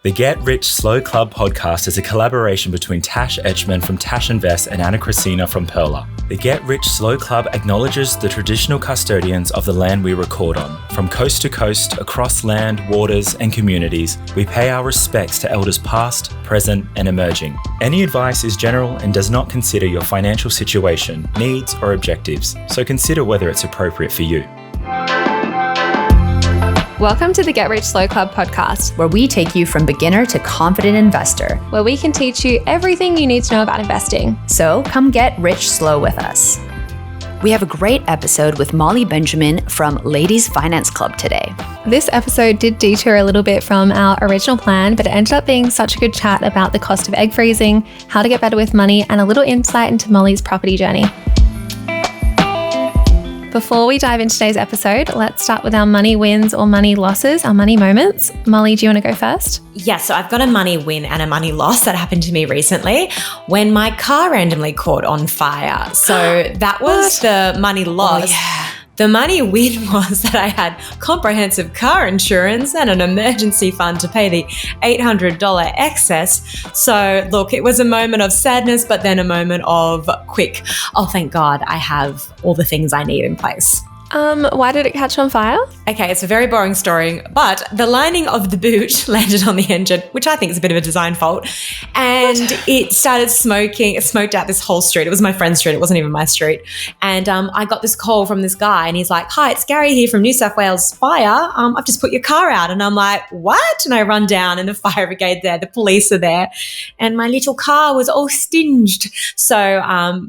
The Get Rich Slow Club podcast is a collaboration between Tash from Tash and Ana from Perla. The Get Rich Slow Club acknowledges the traditional custodians of the land we record on. From coast to coast, across land, waters, and communities, we pay our respects to elders past, present, and emerging. Any advice is general and does not consider your financial situation, needs, or objectives, so consider whether it's appropriate for you. Welcome to the Get Rich Slow Club podcast, where we take you from beginner to confident investor, where we can teach you everything you need to know about investing. So come get rich slow with us. We have a great episode with Molly Benjamin from Ladies Finance Club today. This episode did detour a little bit from our original plan, but it ended up being such a good chat about the cost of egg freezing, how to get better with money, and a little insight into Molly's property journey. Before we dive into today's episode, let's start with our money wins or money losses, our money moments. Molly, do you want to go first? Yeah, so I've got a money win and a money loss that happened to me recently when my car randomly caught on fire. So that was the money loss. Oh, yeah. The money win was that I had comprehensive car insurance and an emergency fund to pay the $800 excess. So look, it was a moment of sadness, but then a moment of quick, oh, thank God I have all the things I need in place. Why did it catch on fire? Okay, it's a very boring story, but the lining of the boot landed on the engine, which I think is a bit of a design fault, and it started smoking. It smoked out this whole street. It was my friend's street. It wasn't even my street. And I got this call from this guy, and he's like, "Hi, it's Gary here from New South Wales Fire. I've just put your car out." And I'm like, "What?" And I run down, and the fire brigade's there, the police are there, and my little car was all singed. So,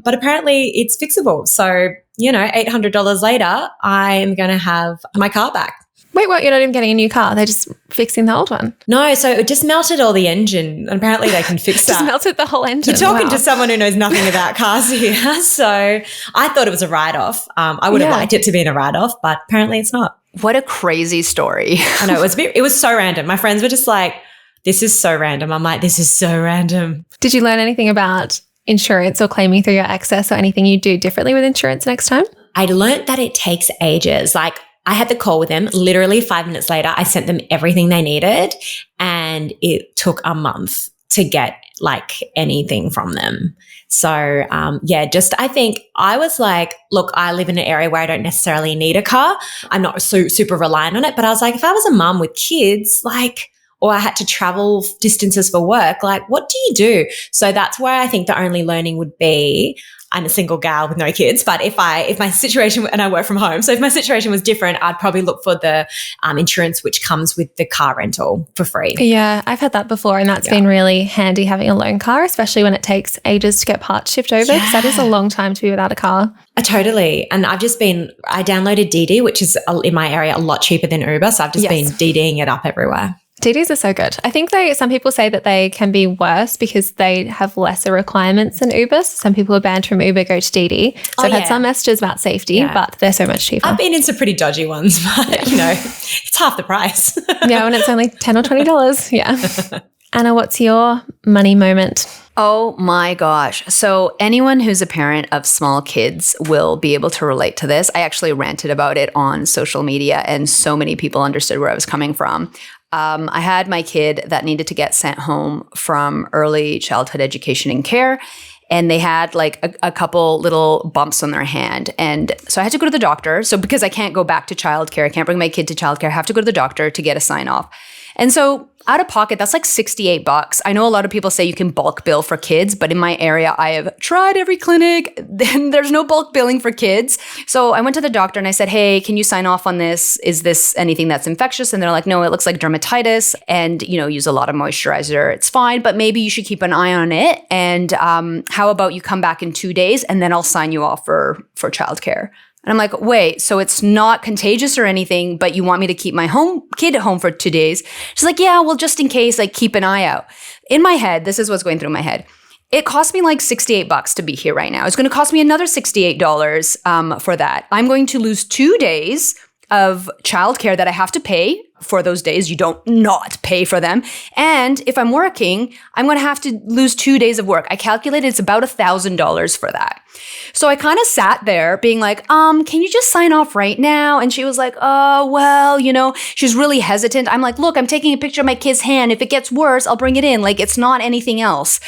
but apparently it's fixable. So, you know, $800 later, I am going to have my car back. Wait, what? You're not even getting a new car? They're just fixing the old one? No, so it just melted all the engine. And apparently they can fix that. Just melted the whole engine. You're talking to someone who knows nothing about cars here. So I thought it was a write-off. I would have liked it to be a write-off, but apparently it's not. What a crazy story. I know, it was so random. My friends were just like, this is so random. I'm like, this is so random. Did you learn anything about insurance or claiming through your excess or anything you do differently with insurance next time? I learned that it takes ages. Like, I had the call with them. Literally 5 minutes later, I sent them everything they needed, and it took a month to get like anything from them. So, I think I was like, look, I live in an area where I don't necessarily need a car. I'm not super reliant on it. But I was like, if I was a mum with kids, or I had to travel distances for work, like, what do you do? So that's where I think the only learning would be, I'm a single gal with no kids, but if my situation, and I work from home, so if my situation was different, I'd probably look for the insurance which comes with the car rental for free. Yeah, I've had that before, and that's been really handy having a loan car, especially when it takes ages to get parts shipped over, because that is a long time to be without a car. Totally. And I downloaded DD, which is in my area a lot cheaper than Uber, so I've just been DDing it up everywhere. DDs are so good. I think some people say that they can be worse because they have lesser requirements than Uber. So some people are banned from Uber, go to DD. So I've had some messages about safety, but they're so much cheaper. I've been in some pretty dodgy ones, but it's half the price. Yeah, when it's only $10 or $20. Yeah. Anna, what's your money moment? Oh my gosh. So anyone who's a parent of small kids will be able to relate to this. I actually ranted about it on social media, and so many people understood where I was coming from. I had my kid that needed to get sent home from early childhood education and care, and they had like a couple little bumps on their hand. And so I had to go to the doctor. So because I can't go back to childcare, I can't bring my kid to childcare, I have to go to the doctor to get a sign off. And so out of pocket, that's like $68. I know a lot of people say you can bulk bill for kids, but in my area, I have tried every clinic. Then there's no bulk billing for kids. So I went to the doctor and I said, hey, can you sign off on this? Is this anything that's infectious? And they're like, no, it looks like dermatitis, and, use a lot of moisturizer. It's fine, but maybe you should keep an eye on it. And how about you come back in 2 days and then I'll sign you off for childcare. And I'm like, wait, so it's not contagious or anything, but you want me to keep my kid at home for 2 days? She's like, yeah, well, just in case, keep an eye out. In my head, this is what's going through my head. It cost me like $68 to be here right now. It's going to cost me another $68 for that. I'm going to lose 2 days of childcare that I have to pay for those days. You don't not pay for them. And if I'm working, I'm going to have to lose 2 days of work. I calculated it's about $1,000 for that. So I kind of sat there being like, can you just sign off right now? And she was like, oh, well, she's really hesitant. I'm like, look, I'm taking a picture of my kid's hand. If it gets worse, I'll bring it in. Like, it's not anything else.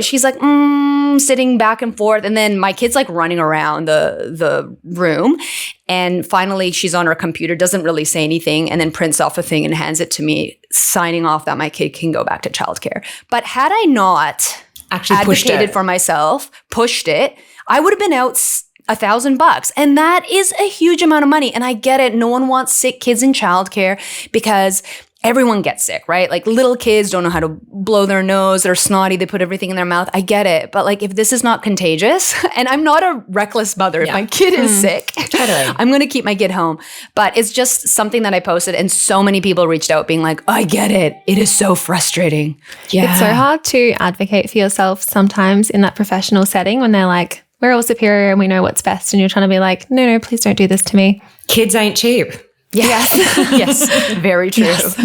She's like, sitting back and forth. And then my kid's like running around the room. And finally, she's on her computer, doesn't really say anything, and then prints off a thing and hands it to me, signing off that my kid can go back to childcare. But had I not actually advocated for myself, pushed it, I would have been out $1,000. And that is a huge amount of money. And I get it. No one wants sick kids in childcare because everyone gets sick, right? Like little kids don't know how to blow their nose. They're snotty. They put everything in their mouth. I get it. But like, if this is not contagious, and I'm not a reckless mother, if my kid is sick, I'm going to keep my kid home. But it's just something that I posted, and so many people reached out being like, I get it. It is so frustrating. Yeah. It's so hard to advocate for yourself sometimes in that professional setting when they're like, we're all superior and we know what's best. And you're trying to be like, no, please don't do this to me. Kids ain't cheap. Yes. Yes. Very true. Yes.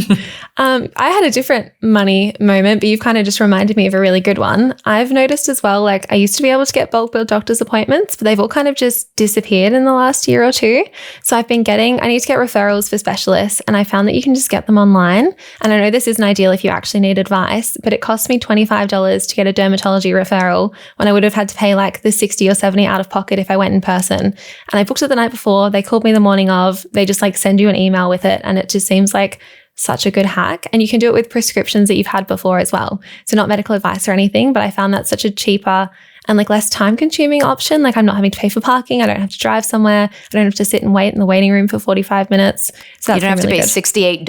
I had a different money moment, but you've kind of just reminded me of a really good one. I've noticed as well, like I used to be able to get bulk bill doctor's appointments, but they've all kind of just disappeared in the last year or two. So I need to get referrals for specialists, and I found that you can just get them online. And I know this isn't ideal if you actually need advice, but it cost me $25 to get a dermatology referral when I would have had to pay like the $60 or $70 out of pocket if I went in person. And I booked it the night before. They called me the morning of. They just like send you an email with it, and it just seems like such a good hack. And you can do it with prescriptions that you've had before as well. So not medical advice or anything, but I found that such a cheaper and like less time consuming option. Like I'm not having to pay for parking. I don't have to drive somewhere. I don't have to sit and wait in the waiting room for 45 minutes. So you don't have to pay $68.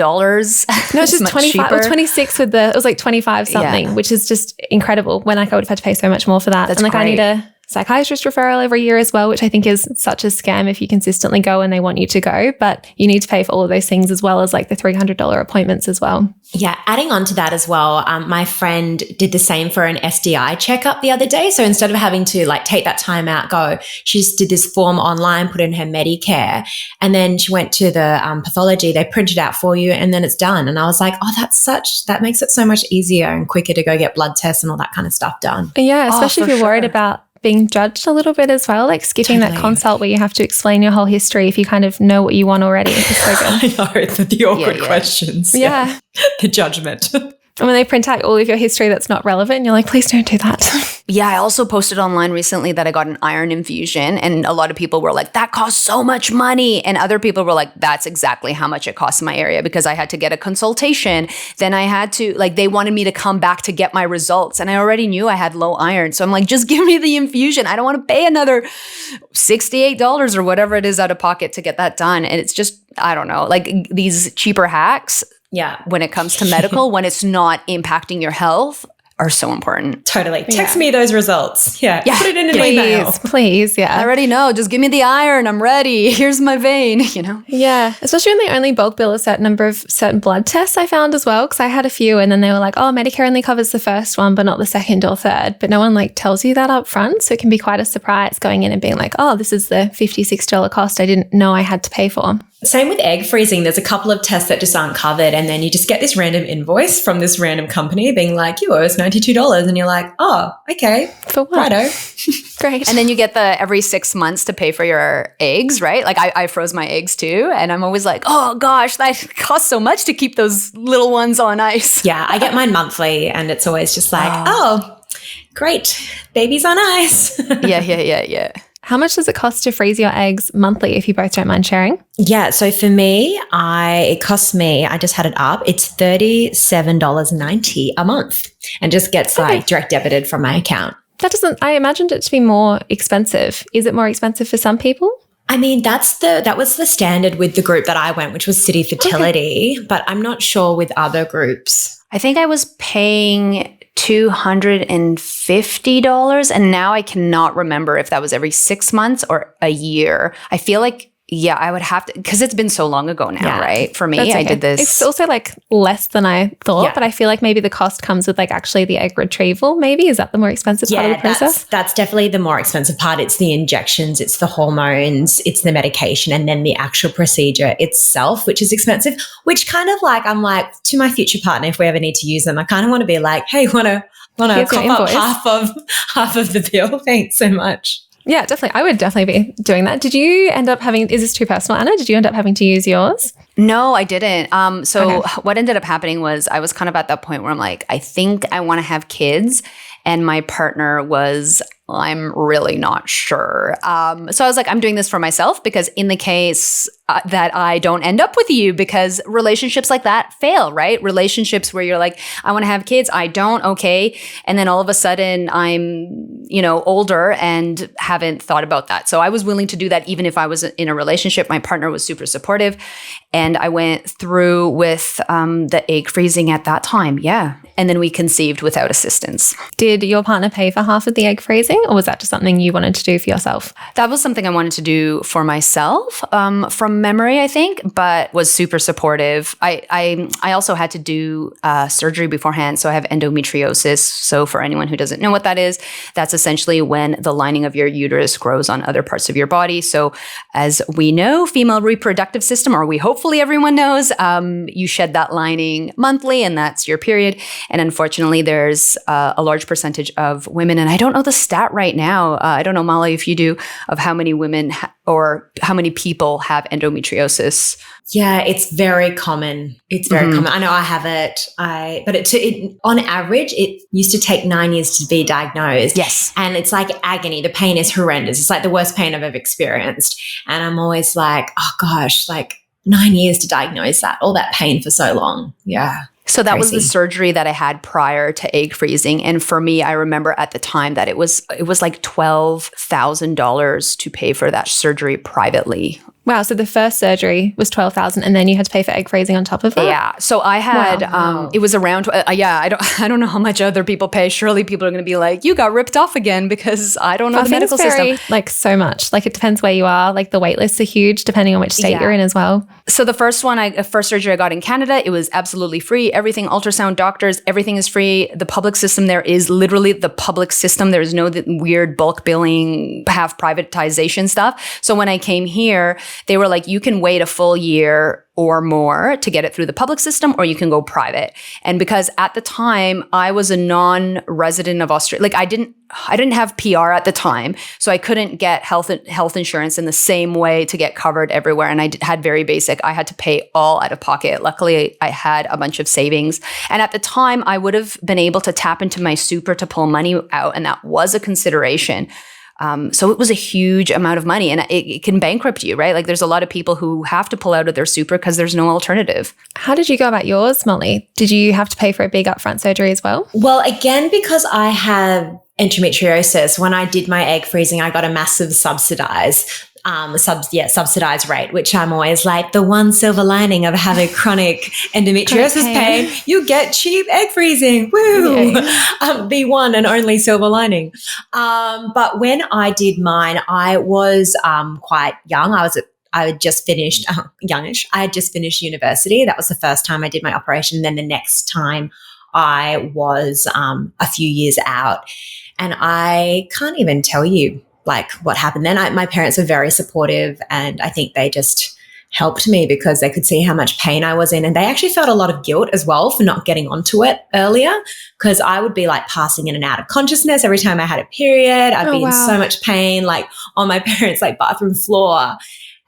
No, it's just 25 or 26 it was like 25 something, which is just incredible when like I would have had to pay so much more for that. That's and like great. I need a psychiatrist referral every year as well, which I think is such a scam if you consistently go and they want you to go, but you need to pay for all of those things as well as like the $300 appointments as well. Yeah, adding on to that as well, my friend did the same for an SDI checkup the other day. So instead of having to like take that time out, she just did this form online, put in her Medicare, and then she went to the pathology. They print it out for you, and then it's done. And I was like, oh, that makes it so much easier and quicker to go get blood tests and all that kind of stuff done. Yeah, especially if you're worried about being judged a little bit as well, like skipping that consult where you have to explain your whole history if you kind of know what you want already. It's so good. I know, the awkward questions. Yeah. The judgment. And when they print out all of your history that's not relevant, you're like, please don't do that. Yeah, I also posted online recently that I got an iron infusion, and a lot of people were like, that costs so much money. And other people were like, that's exactly how much it costs in my area, because I had to get a consultation. Then I had to, like, they wanted me to come back to get my results. And I already knew I had low iron. So I'm like, just give me the infusion. I don't want to pay another $68 or whatever it is out of pocket to get that done. And it's just, I don't know, like these cheaper hacks. Yeah. When it comes to medical, when it's not impacting your health, are so important. Totally. Text me those results. Yeah. Put it in an email. Please. Yeah. I already know. Just give me the iron. I'm ready. Here's my vein, Yeah. Especially when they only bulk bill a certain number of certain blood tests, I found as well. Because I had a few, and then they were like, oh, Medicare only covers the first one, but not the second or third. But no one like tells you that up front. So it can be quite a surprise going in and being like, oh, this is the $56 cost I didn't know I had to pay for. Same with egg freezing. There's a couple of tests that just aren't covered, and then you just get this random invoice from this random company being like, you owe us $92, and you're like, oh, okay. For what? Righto. Great. And then you get the every 6 months to pay for your eggs, right? Like I froze my eggs too, and I'm always like, oh gosh, that costs so much to keep those little ones on ice. Yeah, I get mine monthly, and it's always just like, oh, great, baby's on ice. Yeah. How much does it cost to freeze your eggs monthly, if you both don't mind sharing? Yeah, so for me, it costs me, I just had it up, it's $37.90 a month, and just gets like direct debited from my account. I imagined it to be more expensive. Is it more expensive for some people? I mean, that was the standard with the group that I went, which was City Fertility, but I'm not sure with other groups. I think I was paying $250, and now I cannot remember if that was every 6 months or a year. I feel like Yeah, I would have to, because it's been so long ago now, right? For me, That's okay. I did this. It's also like less than I thought, but I feel like maybe the cost comes with like actually the egg retrieval. Maybe is that the more expensive part of the process? That's definitely the more expensive part. It's the injections, it's the hormones, it's the medication, and then the actual procedure itself, which is expensive. Which kind of like I'm like to my future partner, if we ever need to use them, I kind of want to be like, hey, want to cop up half of the bill? Thanks so much. Yeah, definitely. I would definitely be doing that. Did you end up having, is this too personal, Anna? Did you end up having to use yours? No, I didn't. What ended up happening was I was kind of at that point where I'm like, I think I want to have kids. And my partner was, I'm really not sure. So I was like, I'm doing this for myself because in the case that I don't end up with you, because relationships like that fail, right? Relationships where you're like, I want to have kids. I don't. Okay. And then all of a sudden I'm, older and haven't thought about that. So I was willing to do that even if I was in a relationship. My partner was super supportive. And I went through with the egg freezing at that time. Yeah. And then we conceived without assistance. Did your partner pay for half of the egg freezing, or was that just something you wanted to do for yourself? That was something I wanted to do for myself from memory, I think, but was super supportive. I also had to do surgery beforehand. So I have endometriosis. So for anyone who doesn't know what that is, that's essentially when the lining of your uterus grows on other parts of your body. So as we know, female reproductive system, or hopefully everyone knows, you shed that lining monthly and that's your period. And unfortunately, there's a large percentage of women, and I don't know the stat right now. I don't know, Molly, if you do, of how many women or how many people have endometriosis. Yeah, it's very common. It's very common. I know I have it. But on average, it used to take 9 years to be diagnosed. Yes. And it's like agony. The pain is horrendous. It's like the worst pain I've ever experienced. And I'm always like, oh gosh, like 9 years to diagnose that, all that pain for so long. Yeah. So that was the surgery that I had prior to egg freezing. And for me, I remember at the time that it was like $12,000 to pay for that surgery privately. Wow. So the first surgery was $12,000 and then you had to pay for egg freezing on top of that? Yeah. So I had, it was around, I don't know how much other people pay. Surely people are going to be like, you got ripped off again because I don't know the medical system. Like so much. Like it depends where you are. Like the wait lists are huge depending on which state you're in as well. So the first surgery I got in Canada, it was absolutely free. Everything, ultrasound, doctors, everything is free. The public system there is literally the public system. There's no weird bulk billing, half privatization stuff. So when I came here, they were like, you can wait a full year or more to get it through the public system, or you can go private. And because at the time I was a non-resident of Australia, like I didn't have PR at the time, so I couldn't get health insurance in the same way to get covered everywhere. And I had very basic. I had to pay all out of pocket. Luckily, I had a bunch of savings. And at the time, I would have been able to tap into my super to pull money out, and that was a consideration. So it was a huge amount of money, and it can bankrupt you, right? Like there's a lot of people who have to pull out of their super because there's no alternative. How did you go about yours, Molly? Did you have to pay for a big upfront surgery as well? Well, again, because I have endometriosis, when I did my egg freezing, I got a massive subsidized rate, which I'm always like, the one silver lining of having chronic endometriosis pain, you get cheap egg freezing. Woo! The one and only silver lining. But when I did mine, I was quite young. I had just finished, youngish. I had just finished university. That was the first time I did my operation. Then the next time I was a few years out. And I can't even tell you like what happened then. My parents were very supportive, and I think they just helped me because they could see how much pain I was in. And they actually felt a lot of guilt as well for not getting onto it earlier, because I would be like passing in and out of consciousness every time I had a period. I'd be in so much pain, like on my parents' like bathroom floor.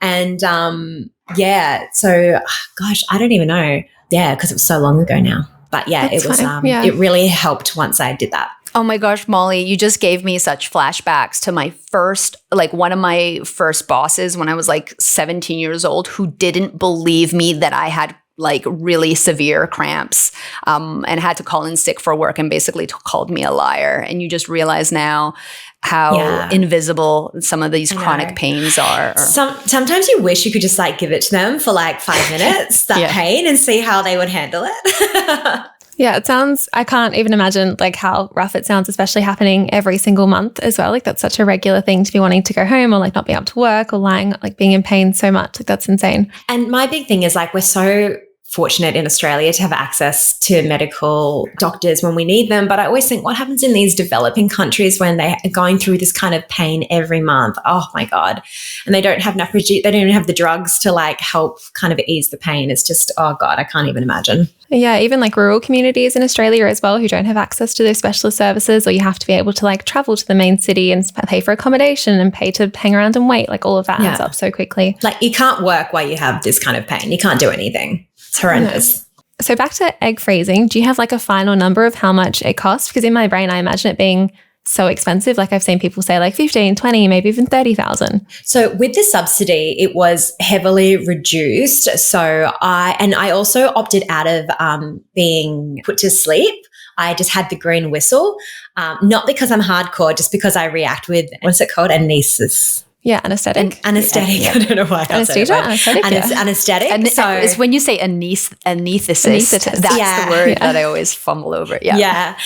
And so gosh, I don't even know. Yeah, because it was so long ago now. But yeah, it was it really helped once I did that. Oh my gosh, Molly, you just gave me such flashbacks to my first, like one of my first bosses when I was like 17 years old, who didn't believe me that I had like really severe cramps and had to call in sick for work and basically called me a liar. And you just realize now how invisible some of these chronic pains are. Sometimes you wish you could just like give it to them for like 5 minutes, that pain, and see how they would handle it. Yeah, it sounds, I can't even imagine like how rough it sounds, especially happening every single month as well. Like that's such a regular thing to be wanting to go home or like not be able to work or lying, like being in pain so much. Like that's insane. And my big thing is like we're so fortunate in Australia to have access to medical doctors when we need them. But I always think, what happens in these developing countries when they are going through this kind of pain every month? Oh my God. And they don't have enough, they don't even have the drugs to like help kind of ease the pain. It's just, oh God, I can't even imagine. Yeah, even like rural communities in Australia as well who don't have access to those specialist services, or you have to be able to like travel to the main city and pay for accommodation and pay to hang around and wait. Like all of that adds up so quickly. Like you can't work while you have this kind of pain. You can't do anything. It's horrendous. So back to egg freezing, do you have like a final number of how much it costs? Because in my brain, I imagine it being so expensive. Like I've seen people say like 15, 20, maybe even 30,000. So with the subsidy, it was heavily reduced. So I also opted out of being put to sleep. I just had the green whistle, not because I'm hardcore, just because I react with, what's it called? Anesthesia. Yeah, anesthetic. Anesthetic. Yeah. I don't know why. Anesthesia? Anesthetic, anesthetic. So it's when you say anesthetist, that's the word that I always fumble over. Yeah.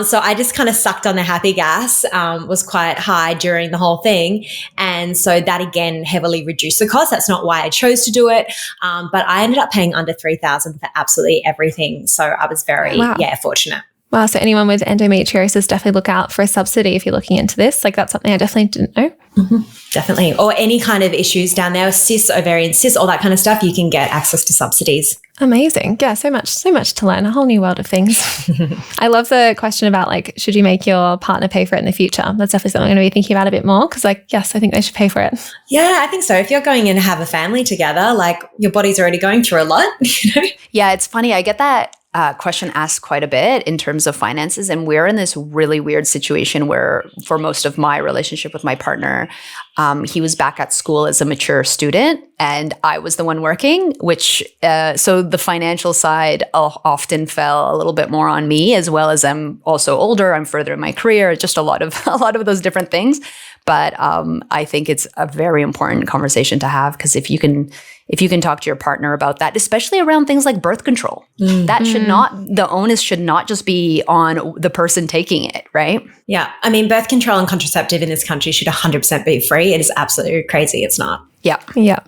So I just kind of sucked on the happy gas, was quite high during the whole thing. And so that again heavily reduced the cost. That's not why I chose to do it. But I ended up paying under $3,000 for absolutely everything. So I was very, fortunate. Wow. So anyone with endometriosis, definitely look out for a subsidy if you're looking into this. Like that's something I definitely didn't know. Mm-hmm. Definitely. Or any kind of issues down there, cysts, ovarian cysts, all that kind of stuff, you can get access to subsidies. Amazing. Yeah, so much to learn, a whole new world of things. I love the question about like, should you make your partner pay for it in the future? That's definitely something I'm going to be thinking about a bit more because like, yes, I think they should pay for it. Yeah, I think so. If you're going in to have a family together, like your body's already going through a lot, you know? Yeah, it's funny. I get that question asked quite a bit in terms of finances. And we're in this really weird situation where for most of my relationship with my partner, he was back at school as a mature student and I was the one working, which so the financial side often fell a little bit more on me, as well as I'm also older, I'm further in my career, just a lot of those different things. But I think it's a very important conversation to have because if you can talk to your partner about that, especially around things like birth control, that should not, the onus should not just be on the person taking it, right? Yeah. I mean, birth control and contraceptive in this country should 100% be free. It is absolutely crazy. It's not. Yeah. Yeah.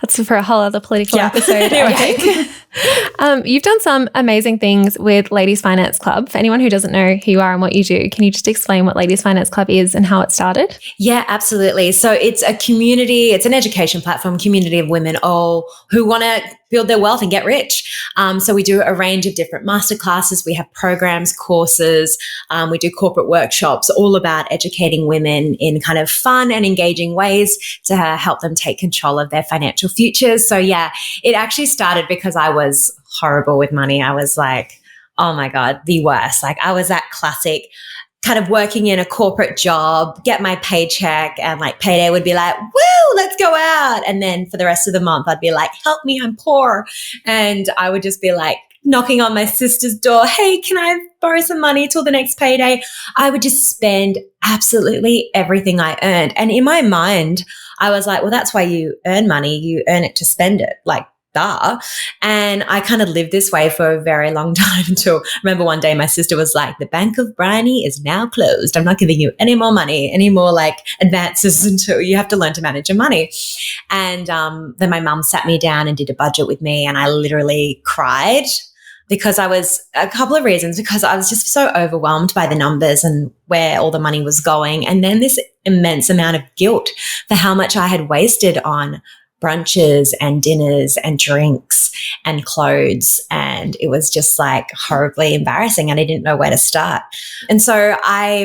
That's for a whole other political episode, I think. You've done some amazing things with Ladies Finance Club. For anyone who doesn't know who you are and what you do, can you just explain what Ladies Finance Club is and how it started? Yeah, absolutely. So it's a community, it's an education platform, community of women all who want to build their wealth and get rich. So we do a range of different masterclasses. We have programs, courses. We do corporate workshops all about educating women in kind of fun and engaging ways to help them take control of their financial futures. So yeah, it actually started because I was horrible with money. I was like, oh my God, the worst. Like I was that classic kind of working in a corporate job, get my paycheck and like payday would be like, woo, let's go out. And then for the rest of the month, I'd be like, help me, I'm poor. And I would just be like knocking on my sister's door. Hey, can I borrow some money till the next payday? I would just spend absolutely everything I earned. And in my mind, I was like, well, that's why you earn money. You earn it to spend it. Like, duh. And I kind of lived this way for a very long time until I remember one day my sister was like, the Bank of Bryony is now closed. I'm not giving you any more money, any more like advances until you have to learn to manage your money. And then my mum sat me down and did a budget with me and I literally cried because I was a couple of reasons, because I was just so overwhelmed by the numbers and where all the money was going. And then this immense amount of guilt for how much I had wasted on brunches and dinners and drinks and clothes. And it was just like horribly embarrassing and I didn't know where to start. And so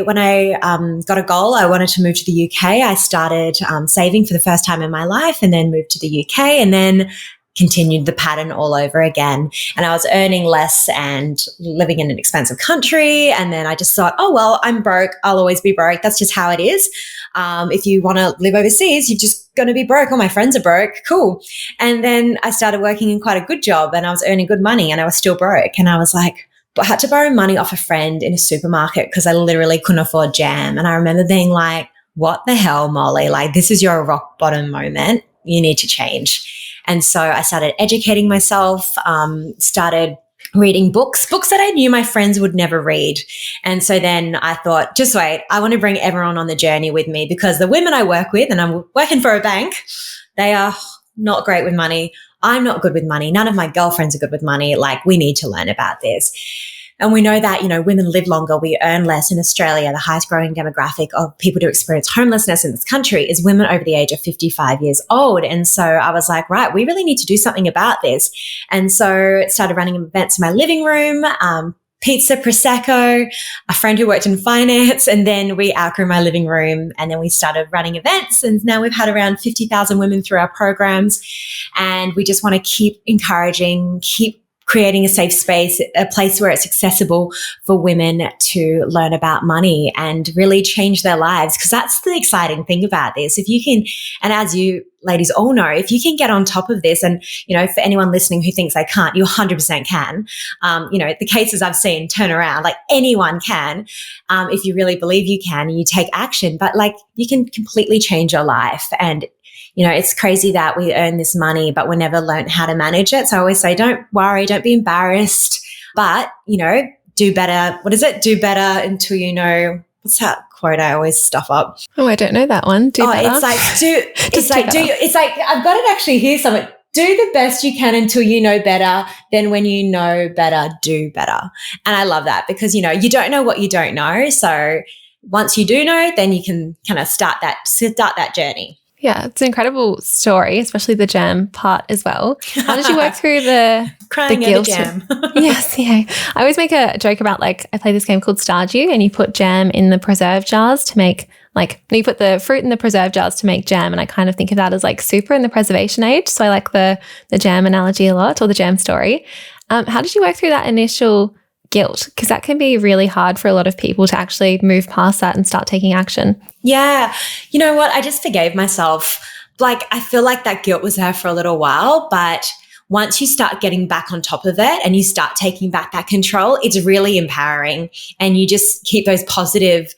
when I got a goal, I wanted to move to the UK. I started saving for the first time in my life and then moved to the UK and then continued the pattern all over again. And I was earning less and living in an expensive country. And then I just thought, oh, well, I'm broke. I'll always be broke. That's just how it is. If you want to live overseas, you're just going to be broke. All my friends are broke. Cool. And then I started working in quite a good job and I was earning good money and I was still broke. And I was like, I had to borrow money off a friend in a supermarket because I literally couldn't afford jam. And I remember being like, what the hell, Molly? Like, this is your rock bottom moment. You need to change. And so I started educating myself, started reading books that I knew my friends would never read. And so then I thought, just wait, I want to bring everyone on the journey with me, because the women I work with, and I'm working for a bank, they are not great with money. I'm not good with money. None of my girlfriends are good with money. Like, we need to learn about this. And we know that, women live longer. We earn less in Australia. The highest growing demographic of people to experience homelessness in this country is women over the age of 55 years old. And so I was like, right, we really need to do something about this. And so I started running events in my living room, pizza, Prosecco, a friend who worked in finance, and then we outgrew my living room, and then we started running events, and now we've had around 50,000 women through our programs, and we just want to keep encouraging, keep creating a safe space, a place where it's accessible for women to learn about money and really change their lives. Because that's the exciting thing about this. If you can, and as you ladies all know, if you can get on top of this, and, for anyone listening who thinks they can't, you 100% can. The cases I've seen turn around, like anyone can, if you really believe you can and you take action, but like you can completely change your life. And it's crazy that we earn this money, but we never learned how to manage it. So I always say, don't worry, don't be embarrassed, but, do better. What is it? Do better until what's that quote I always stuff up? Oh, I don't know that one. Do better. It's like, I've got it actually here somewhere. Do the best you can until you know better. Then when you know better, do better. And I love that because, you don't know what you don't know. So once you do know, then you can kind of start that journey. Yeah, it's an incredible story, especially the jam part as well. How did you work through the crying the guilt? over jam? Yes, yeah. I always make a joke about, like, I play this game called Stardew, and you put jam in the preserve jars to make, you put the fruit in the preserve jars to make jam, and I kind of think of that as like super in the preservation age. So I like the jam analogy a lot, or the jam story. How did you work through that initial guilt? Because that can be really hard for a lot of people to actually move past that and start taking action. Yeah. You know what? I just forgave myself. Like, I feel like that guilt was there for a little while, but once you start getting back on top of it and you start taking back that control, it's really empowering, and you just keep those positive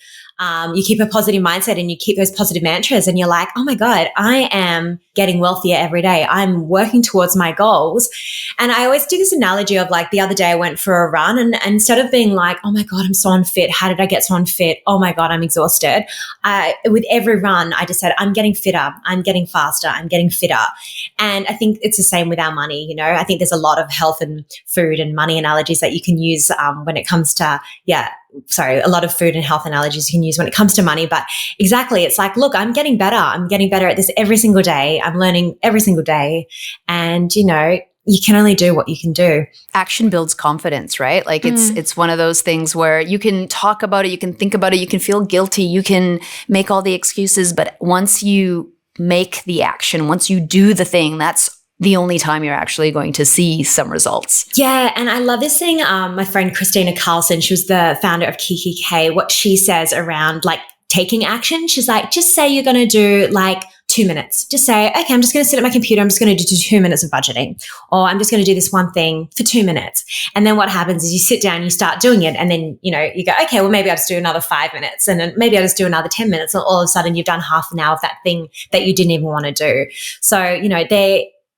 you keep a positive mindset and you keep those positive mantras, and you're like, oh my God, I am getting wealthier every day. I'm working towards my goals. And I always do this analogy of, like, the other day I went for a run, and instead of being like, oh my God, I'm so unfit. How did I get so unfit? Oh my God, I'm exhausted. With every run, I just said, I'm getting fitter. I'm getting faster. I'm getting fitter. And I think it's the same with our money. I think there's a lot of health and food and money analogies that you can use when it comes to, a lot of food and health analogies you can use when it comes to money. But exactly, it's like, look, I'm getting better. I'm getting better at this every single day. I'm learning every single day. And, you can only do what you can do. Action builds confidence, right? Like it's one of those things where you can talk about it, you can think about it, you can feel guilty, you can make all the excuses. But once you make the action, once you do the thing, that's the only time you're actually going to see some results. Yeah. And I love this thing. My friend Christina Carlson, she was the founder of Kiki K, what she says around, like, taking action. She's like, just say you're going to do like 2 minutes. Just say, okay, I'm just going to sit at my computer. I'm just going to do 2 minutes of budgeting, or I'm just going to do this one thing for 2 minutes. And then what happens is you sit down, you start doing it. And then, you go, okay, well, maybe I'll just do another 5 minutes. And then maybe I'll just do another 10 minutes. And all of a sudden you've done half an hour of that thing that you didn't even want to do. So,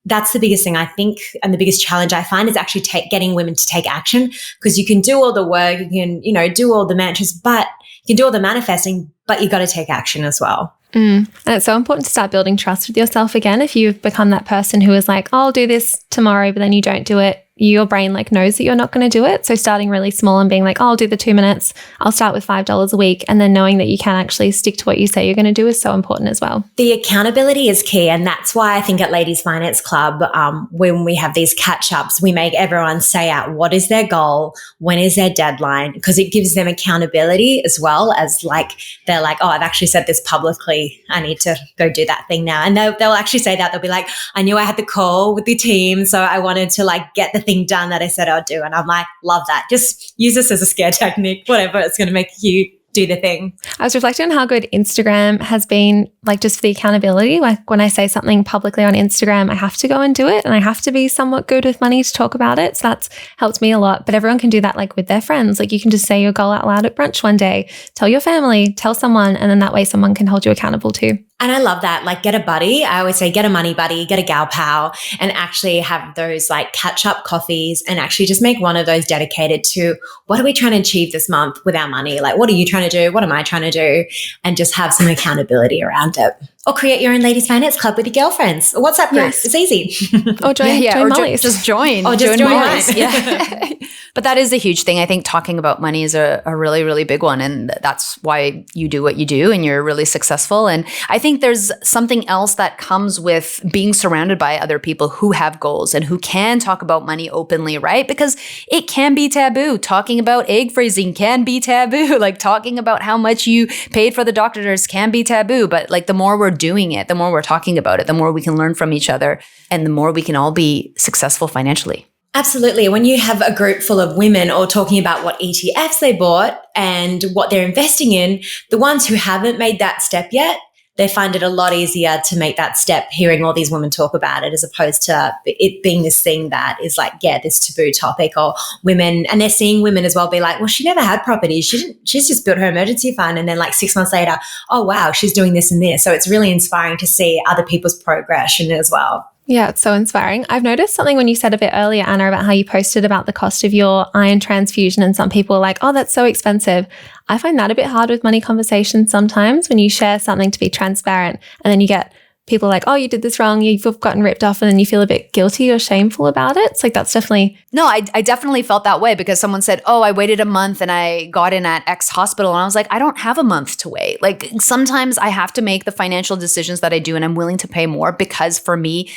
that's the biggest thing I think, and the biggest challenge I find is actually getting women to take action, because you can do all the work, you can, do all the mantras, but you can do all the manifesting, but you got to take action as well. And it's so important to start building trust with yourself again. If you've become that person who is like, oh, I'll do this tomorrow, but then you don't do it, your brain knows that you're not going to do it. So starting really small and being like, oh, I'll do the 2 minutes. I'll start with $5 a week. And then knowing that you can actually stick to what you say you're going to do is so important as well. The accountability is key. And that's why I think at Ladies Finance Club, when we have these catch-ups, we make everyone say out what is their goal, when is their deadline, because it gives them accountability as well as, like, they're like, oh, I've actually said this publicly. I need to go do that thing now. And they'll actually say that. They'll be like, I knew I had the call with the team, so I wanted to get the thing done that I said I'll do. And I'm like, love that. Just use this as a scare technique, whatever. It's going to make you do the thing. I was reflecting on how good Instagram has been like just for the accountability. Like when I say something publicly on Instagram, I have to go and do it, and I have to be somewhat good with money to talk about it. So that's helped me a lot. But everyone can do that like with their friends. Like you can just say your goal out loud at brunch one day, tell your family, tell someone, and then that way someone can hold you accountable too. And I love that. Like get a buddy. I always say get a money buddy, get a gal pal, and actually have those like catch up coffees and actually just make one of those dedicated to what are we trying to achieve this month with our money? Like what are you trying to do? What am I trying to do? And just have some accountability around it. Or create your own ladies finance club with your girlfriends. Or WhatsApp group. Yes. It's easy. Or join Molly's. Just join. Or just join Molly's. mine. Yeah. But that is a huge thing. I think talking about money is a really, really big one. And that's why you do what you do and you're really successful. And I think there's something else that comes with being surrounded by other people who have goals and who can talk about money openly, right? Because it can be taboo. Talking about egg freezing can be taboo. Like talking about how much you paid for the doctors can be taboo. But like the more we're doing it, the more we're talking about it, the more we can learn from each other and the more we can all be successful financially. Absolutely. When you have a group full of women all talking about what ETFs they bought and what they're investing in, the ones who haven't made that step yet, they find it a lot easier to make that step hearing all these women talk about it as opposed to it being this thing that is like, yeah, this taboo topic or women. And they're seeing women as well be like, well, she never had property. She's just built her emergency fund. And then like 6 months later, oh, wow, she's doing this and this. So it's really inspiring to see other people's progression as well. Yeah, it's so inspiring. I've noticed something when you said a bit earlier, Anna, about how you posted about the cost of your iron transfusion and some people are like, oh, that's so expensive. I find that a bit hard with money conversations sometimes when you share something to be transparent and then you get people like, oh, you did this wrong, you've gotten ripped off, and then you feel a bit guilty or shameful about it. It's like that's definitely... No, I definitely felt that way because someone said, oh, I waited a month and I got in at X hospital. And I was like, I don't have a month to wait. Like sometimes I have to make the financial decisions that I do and I'm willing to pay more because for me,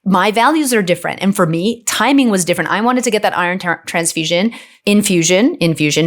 my values are different. And for me, timing was different. I wanted to get that iron transfusion, infusion,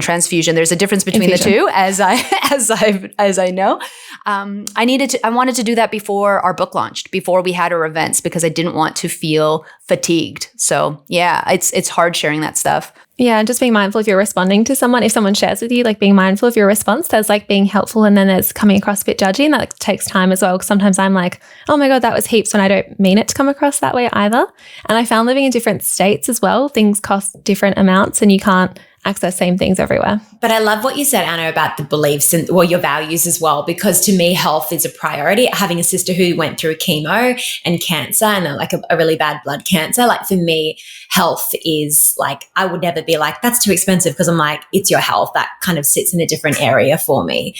transfusion. There's a difference between the two as I know. I wanted to do that before our book launched, before we had our events, because I didn't want to feel fatigued. So yeah, it's hard sharing that stuff. Yeah, and just being mindful if you're responding to someone, if someone shares with you, like being mindful of your response. There's like being helpful and then there's coming across a bit judgy, and that takes time as well. Because sometimes I'm like, oh my God, that was heaps, when I don't mean it to come across that way either. And I found living in different states as well, things cost different amounts and you can't access same things everywhere. But I love what you said, Anna, about the beliefs and your values as well, because to me, health is a priority. Having a sister who went through chemo and cancer and like a really bad blood cancer, like for me, health is like, I would never be like, that's too expensive, because I'm like, it's your health. That kind of sits in a different area for me.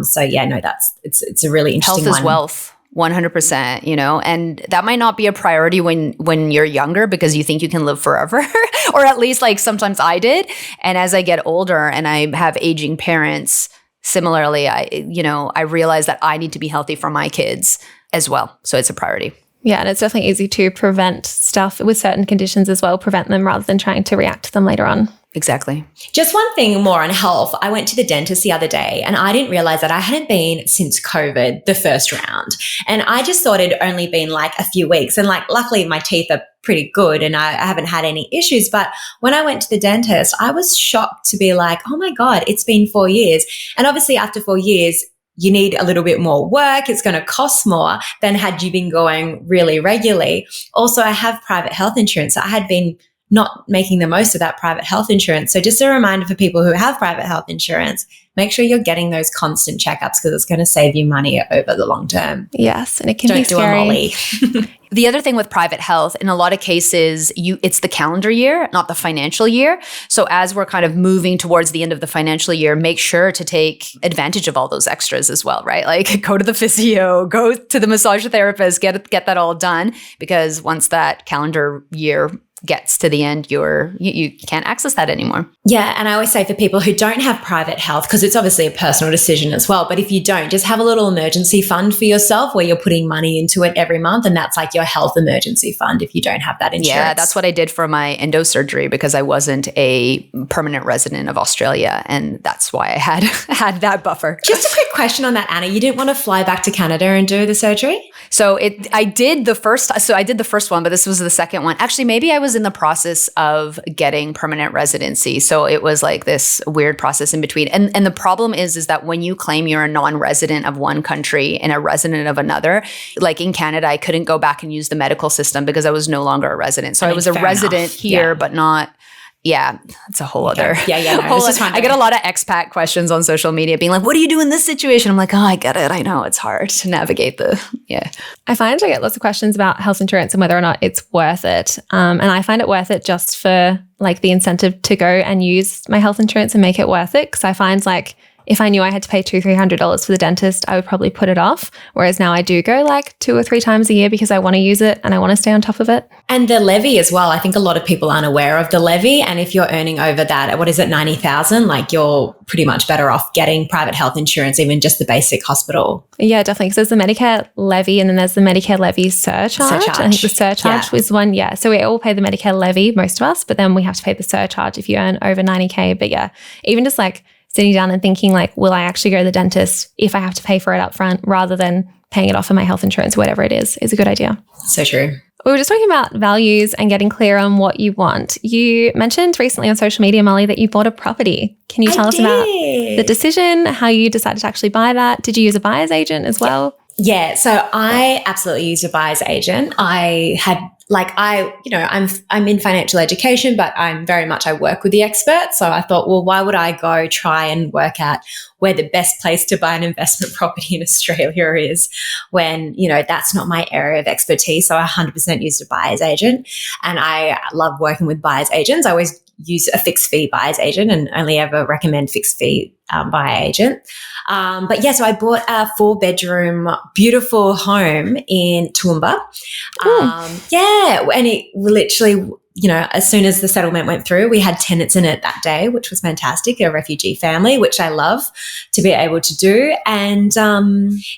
So yeah, no, it's a really interesting Health is wealth. 100%, and that might not be a priority when you're younger because you think you can live forever, or at least like sometimes I did. And as I get older and I have aging parents, similarly, I realize that I need to be healthy for my kids as well. So it's a priority. Yeah, and it's definitely easy to prevent stuff with certain conditions as well, prevent them rather than trying to react to them later on. Exactly. Just one thing more on health. I went to the dentist the other day and I didn't realize that I hadn't been since COVID, the first round. And I just thought it'd only been like a few weeks. And like, luckily my teeth are pretty good and I haven't had any issues. But when I went to the dentist, I was shocked to be like, oh my God, it's been 4 years. And obviously after 4 years, you need a little bit more work. It's going to cost more than had you been going really regularly. Also, I have private health insurance. I had been not making the most of that private health insurance. So just a reminder for people who have private health insurance, make sure you're getting those constant checkups because it's going to save you money over the long term. Yes, and it can be scary. Don't do a Molly. The other thing with private health, in a lot of cases, it's the calendar year, not the financial year. So as we're kind of moving towards the end of the financial year, make sure to take advantage of all those extras as well, right? Like go to the physio, go to the massage therapist, get that all done, because once that calendar year gets to the end, you can't access that anymore. Yeah. And I always say for people who don't have private health, because it's obviously a personal decision as well, but if you don't, just have a little emergency fund for yourself where you're putting money into it every month. And that's like your health emergency fund if you don't have that insurance. Yeah, that's what I did for my endo surgery because I wasn't a permanent resident of Australia. And that's why I had that buffer. Just a quick question on that, Anna. You didn't want to fly back to Canada and do the surgery? So I did the first one, but this was the second one. Actually, maybe I was was in the process of getting permanent residency. So it was like this weird process in between. And the problem is that when you claim you're a non-resident of one country and a resident of another, like in Canada, I couldn't go back and use the medical system because I was no longer a resident. So I was a resident here, but not. Yeah, it's a whole other. I get a lot of expat questions on social media being like, what do you do in this situation? I'm like, oh, I get it. I know it's hard to navigate I find I get lots of questions about health insurance and whether or not it's worth it. And I find it worth it just for like the incentive to go and use my health insurance and make it worth it. Because I find like if I knew I had to pay $200-$300 for the dentist, I would probably put it off. Whereas now I do go like 2 or 3 times a year because I want to use it and I want to stay on top of it. And the levy as well. I think a lot of people aren't aware of the levy. And if you're earning over that, what is it, 90,000? Like you're pretty much better off getting private health insurance, even just the basic hospital. Yeah, definitely. Because there's the Medicare levy and then there's the Medicare levy surcharge. I think the surcharge was one. Yeah. So we all pay the Medicare levy, most of us, but then we have to pay the surcharge if you earn over 90K. But yeah, even just like sitting down and thinking like, will I actually go to the dentist if I have to pay for it up front rather than paying it off in my health insurance, whatever it is a good idea. So true. We were just talking about values and getting clear on what you want. You mentioned recently on social media, Molly, that you bought a property. Can you tell us about the decision, how you decided to actually buy that? Did you use a buyer's agent as well? Yeah, so I absolutely used a buyer's agent. I'm in financial education, but I work with the experts. So I thought, well, why would I go try and work out where the best place to buy an investment property in Australia is when, that's not my area of expertise. So I 100% used a buyer's agent, and I love working with buyer's agents. I always use a fixed fee buyer's agent and only ever recommend fixed fee buyer agent. So I bought a 4-bedroom, beautiful home in Toowoomba. And it literally, as soon as the settlement went through, we had tenants in it that day, which was fantastic, a refugee family, which I love to be able to do. And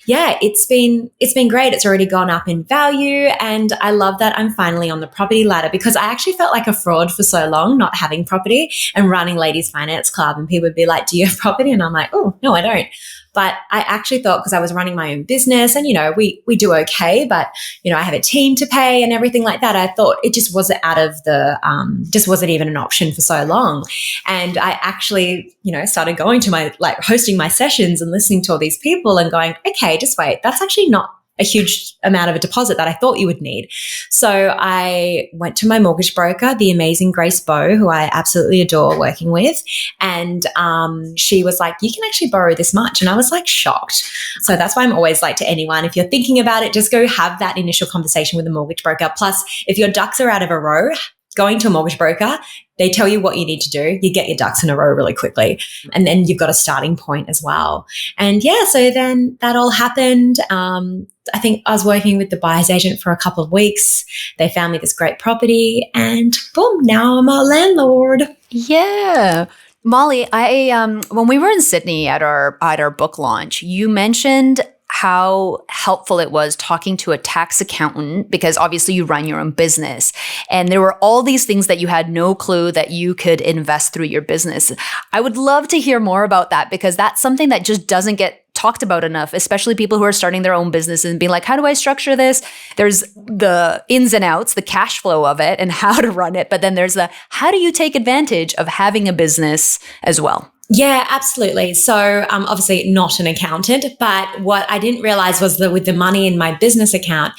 it's been great. It's already gone up in value. And I love that I'm finally on the property ladder, because I actually felt like a fraud for so long, not having property and running Ladies Finance Club. And people would be like, do you have property? And I'm like, oh, no, I don't. But I actually thought, because I was running my own business and, we do okay, but, I have a team to pay and everything like that. I thought it just wasn't out of just wasn't even an option for so long. And I actually, started going to hosting my sessions and listening to all these people and going, okay, just wait, that's actually not a huge amount of a deposit that I thought you would need. So I went to my mortgage broker, the amazing Grace Bow, who I absolutely adore working with. And she was like, you can actually borrow this much. And I was like shocked. So that's why I'm always like to anyone, if you're thinking about it, just go have that initial conversation with a mortgage broker. Plus, if your ducks are out of a row, going to a mortgage broker, they tell you what you need to do. You get your ducks in a row really quickly. And then you've got a starting point as well. And so then that all happened. I think I was working with the buyer's agent for a couple of weeks. They found me this great property and boom, now I'm a landlord. Yeah. Molly, I when we were in Sydney at our book launch, you mentioned how helpful it was talking to a tax accountant, because obviously you run your own business and there were all these things that you had no clue that you could invest through your business. I would love to hear more about that, because that's something that just doesn't get talked about enough, especially people who are starting their own business and being like, how do I structure this? There's the ins and outs, the cash flow of it and how to run it. But then there's how do you take advantage of having a business as well? Yeah, absolutely. So obviously not an accountant, but what I didn't realize was that with the money in my business account,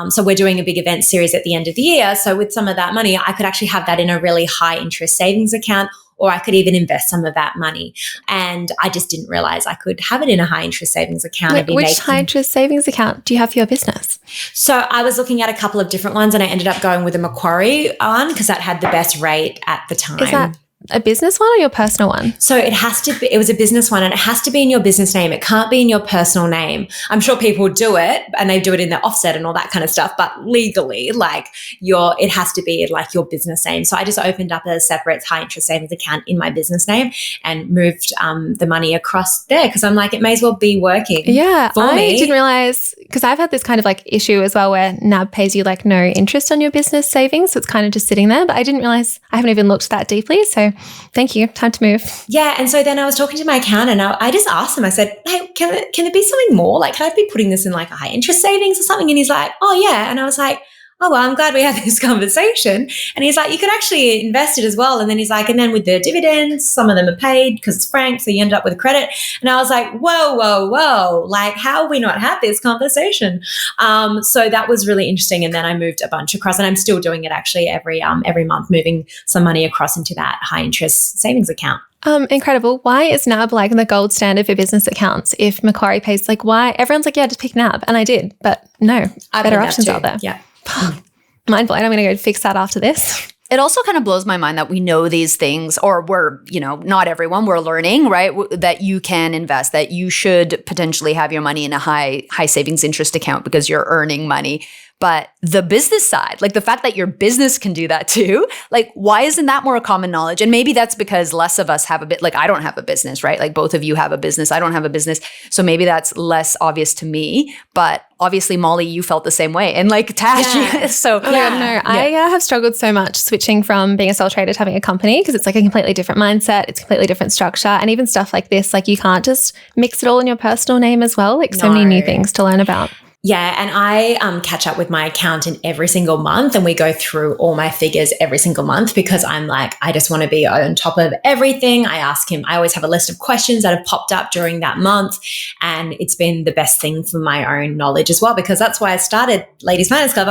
so we're doing a big event series at the end of the year. So with some of that money, I could actually have that in a really high interest savings account, or I could even invest some of that money. And I just didn't realize I could have it in a high interest savings account. Which high interest savings account do you have for your business? So I was looking at a couple of different ones and I ended up going with a Macquarie one because that had the best rate at the time. Is that a business one or your personal one? So it has to be, it was a business one and it has to be in your business name. It can't be in your personal name. I'm sure people do it and they do it in their offset and all that kind of stuff, but legally, it has to be like your business name. So I just opened up a separate high interest savings account in my business name and moved the money across there because I'm like, it may as well be working. Yeah, for me. I didn't realize, because I've had this kind of issue as well where NAB pays you no interest on your business savings. So it's kind of just sitting there, but I didn't realize, I haven't even looked that deeply. So thank you. Time to move. Yeah. And so then I was talking to my accountant and I just asked him, I said, hey, can there be something more? Can I be putting this in a high interest savings or something? And he's like, oh yeah. And I was like, oh, well, I'm glad we had this conversation. And he's like, you could actually invest it as well. And then he's like, and then with the dividends, some of them are paid because it's franked, so you end up with credit. And I was like, whoa. Like, how have we not had this conversation? So that was really interesting. And then I moved a bunch across, and I'm still doing it actually every month, moving some money across into that high interest savings account. Incredible. Why is NAB like the gold standard for business accounts? If Macquarie pays, like, why? Everyone's like, yeah, just pick NAB. And I did, but no, better options out there. Yeah. Mind blown. I'm going to go fix that after this. It also kind of blows my mind that we know these things, or we're, not everyone, we're learning, right? That you can invest, that you should potentially have your money in a high savings interest account because you're earning money. But the business side, like the fact that your business can do that too, like why isn't that more common knowledge? And maybe that's because less of us have a bit, like I don't have a business, right? Like both of you have a business. I don't have a business. So maybe that's less obvious to me. But obviously, Molly, you felt the same way. And like Tash, I have struggled so much switching from being a sole trader to having a company because it's like a completely different mindset. It's a completely different structure. And even stuff like this, like you can't just mix it all in your personal name as well. Like so many new things to learn about. Yeah, and I catch up with my accountant every single month, and we go through all my figures every single month because I'm like, I just want to be on top of everything. I ask him, I always have a list of questions that have popped up during that month, and it's been the best thing for my own knowledge as well, because that's why I started Ladies Finance Club.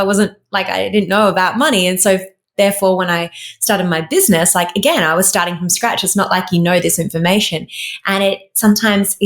I didn't know about money, and so therefore, when I started my business, like again, I was starting from scratch. It's not like this information, and it sometimes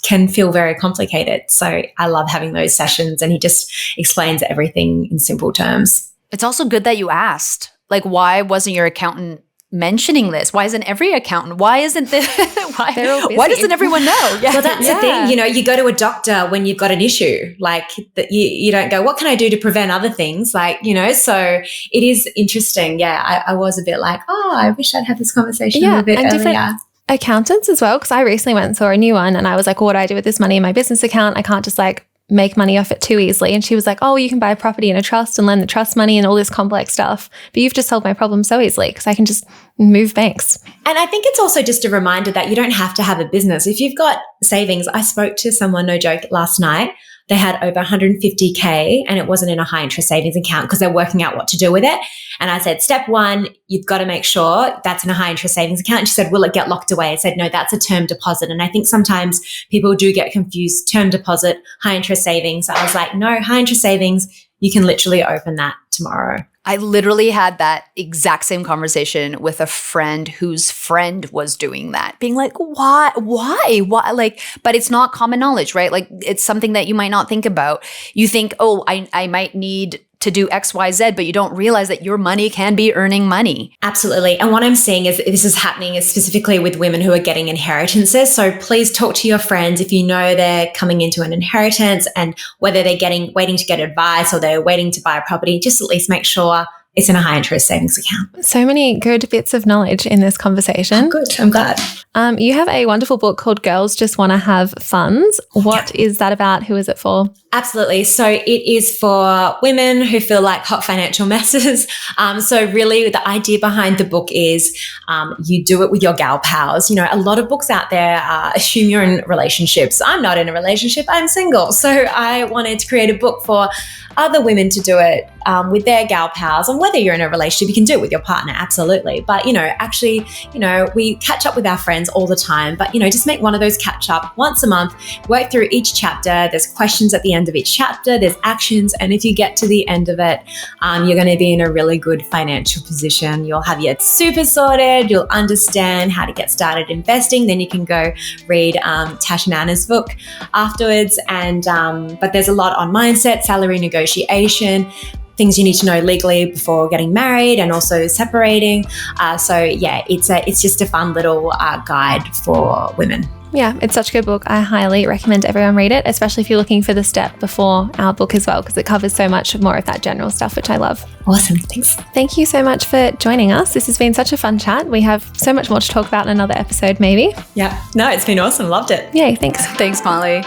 can feel very complicated. So I love having those sessions, and he just explains everything in simple terms. It's also good that you asked. Like, why wasn't your accountant mentioning this? Why isn't every accountant? Why isn't this? Why doesn't everyone know? Yeah. Well, that's the thing. You go to a doctor when you've got an issue. Like that, you don't go, what can I do to prevent other things? Like, so it is interesting. Yeah, I was a bit like, I wish I'd had this conversation a little bit earlier. Accountants as well, because I recently went and saw a new one and I was like, well, what do I do with this money in my business account? I can't just like make money off it too easily. And she was like, oh, you can buy a property in a trust and lend the trust money and all this complex stuff. But you've just solved my problem so easily because I can just move banks. And I think it's also just a reminder that you don't have to have a business. If you've got savings, I spoke to someone, no joke, last night. They had over 150K and it wasn't in a high interest savings account because they're working out what to do with it. And I said, step one, you've got to make sure that's in a high interest savings account. And she said, will it get locked away? I said, no, that's a term deposit. And I think sometimes people do get confused, term deposit, high interest savings. So I was like, no, high interest savings, you can literally open that tomorrow. I literally had that exact same conversation with a friend whose friend was doing that, being like, why? Like, but it's not common knowledge, right? Like it's something that you might not think about. You think, oh, I might need to do X, Y, Z, but you don't realize that your money can be earning money. Absolutely. And what I'm seeing is this is happening is specifically with women who are getting inheritances. So please talk to your friends if you know they're coming into an inheritance and whether they're waiting to get advice or they're waiting to buy a property, just at least make sure it's in a high interest savings account. So many good bits of knowledge in this conversation. Oh, good. I'm glad. You have a wonderful book called Girls Just Want to Have Funds. What is that about? Who is it for? Absolutely. So it is for women who feel like hot financial messes. So really the idea behind the book is you do it with your gal pals. A lot of books out there assume you're in relationships. I'm not in a relationship. I'm single. So I wanted to create a book for other women to do it with their gal pals. And whether you're in a relationship, you can do it with your partner. Absolutely. But, we catch up with our friends all the time. But, just make one of those catch up once a month, work through each chapter. There's questions at the end of each chapter. There's actions. And if you get to the end of it, you're going to be in a really good financial position. You'll have your super sorted. You'll understand how to get started investing. Then you can go read Tash and Anna's book afterwards. And but there's a lot on mindset, salary negotiation, things you need to know legally before getting married and also separating. It's just a fun little guide for women. Yeah, it's such a good book. I highly recommend everyone read it, especially if you're looking for the step before our book as well, because it covers so much more of that general stuff, which I love. Awesome. Thanks. Thank you so much for joining us. This has been such a fun chat. We have so much more to talk about in another episode, maybe. Yeah. No, it's been awesome. Loved it. Yay, thanks. Thanks, Molly.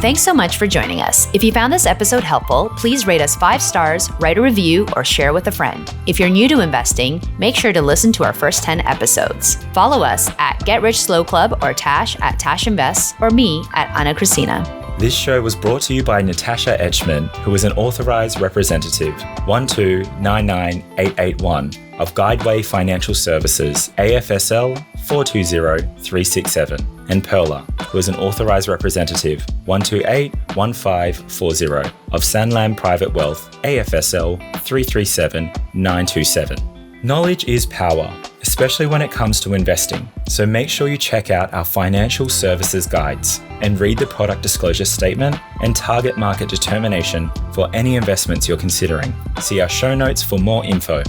Thanks so much for joining us. If you found this episode helpful, please rate us 5 stars, write a review, or share with a friend. If you're new to investing, make sure to listen to our first 10 episodes. Follow us at Get Rich Slow Club or Tash at Tash Invest or me at Ana Cristina. This show was brought to you by Natasha Etchman, who is an authorised representative 1299881 of Guideway Financial Services, AFSL 420367, and Perla, who is an authorised representative 1281540 of Sanlam Private Wealth, AFSL 337927. Knowledge is power, especially when it comes to investing, so make sure you check out our financial services guides and read the product disclosure statement and target market determination for any investments you're considering. See our show notes for more info.